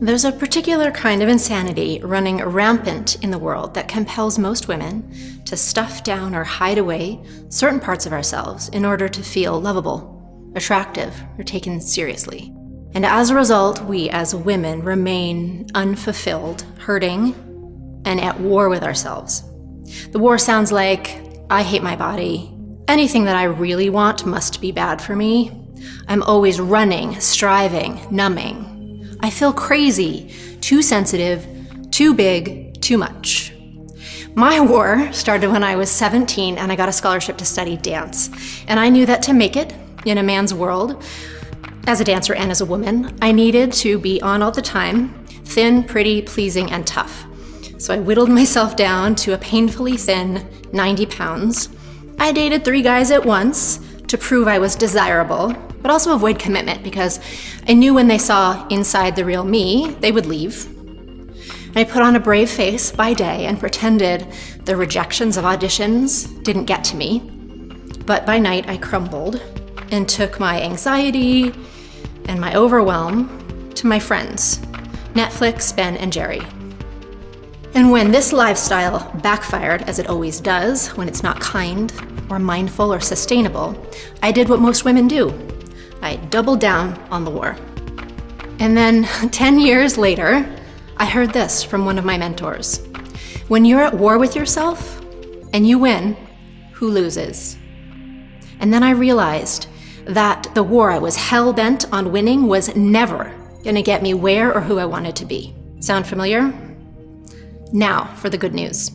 There's a particular kind of insanity running rampant in the world that compels most women to stuff down or hide away certain parts of ourselves in order to feel lovable, attractive, or taken seriously. And as a result, we as women remain unfulfilled, hurting, and at war with ourselves. The war sounds like, I hate my body. Anything that I really want must be bad for me. I'm always running, striving, numbing. I feel crazy, too sensitive, too big, too much. My war started when I was 17 and I got a scholarship to study dance. And I knew that to make it in a man's world, as a dancer and as a woman, I needed to be on all the time, thin, pretty, pleasing, and tough. So I whittled myself down to a painfully thin 90 pounds. I dated 3 guys at once to prove I was desirable, but also avoid commitment because I knew when they saw inside the real me, they would leave. I put on a brave face by day and pretended the rejections of auditions didn't get to me. But by night, I crumbled and took my anxiety and my overwhelm to my friends, Netflix, Ben, and Jerry. And when this lifestyle backfired, as it always does when it's not kind or mindful or sustainable, I did what most women do. I doubled down on the war. And then 10 years later, I heard this from one of my mentors. When you're at war with yourself and you win, who loses? And then I realized that the war I was hell-bent on winning was never gonna get me where or who I wanted to be. Sound familiar? Now for the good news.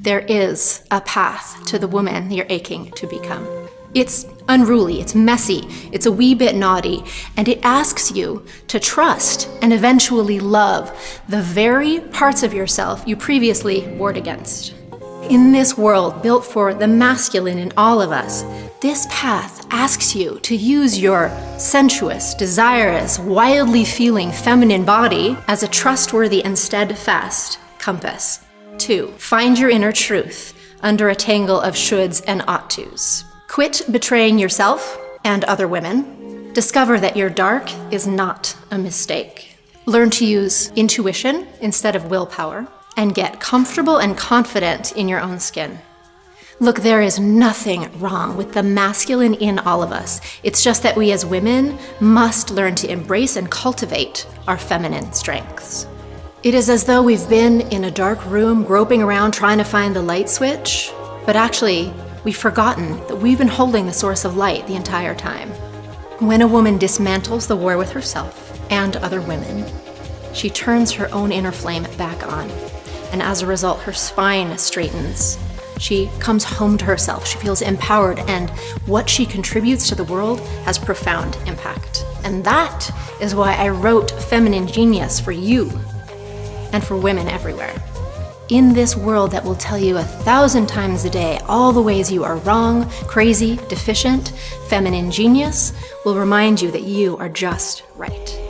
There is a path to the woman you're aching to become. It's unruly, it's messy, it's a wee bit naughty, and it asks you to trust and eventually love the very parts of yourself you previously warred against. In this world built for the masculine in all of us, this path asks you to use your sensuous, desirous, wildly feeling feminine body as a trustworthy and steadfast compass. 2, find your inner truth under a tangle of shoulds and ought tos. Quit betraying yourself and other women. Discover that your dark is not a mistake. Learn to use intuition instead of willpower, and get comfortable and confident in your own skin. Look, there is nothing wrong with the masculine in all of us. It's just that we as women must learn to embrace and cultivate our feminine strengths. It is as though we've been in a dark room groping around trying to find the light switch, but actually, we've forgotten that we've been holding the source of light the entire time. When a woman dismantles the war with herself and other women, she turns her own inner flame back on. And as a result, her spine straightens. She comes home to herself. She feels empowered, and what she contributes to the world has profound impact. And that is why I wrote Feminine Genius for you and for women everywhere. In this world that will tell you 1,000 times a day all the ways you are wrong, crazy, deficient, Feminine Genius will remind you that you are just right.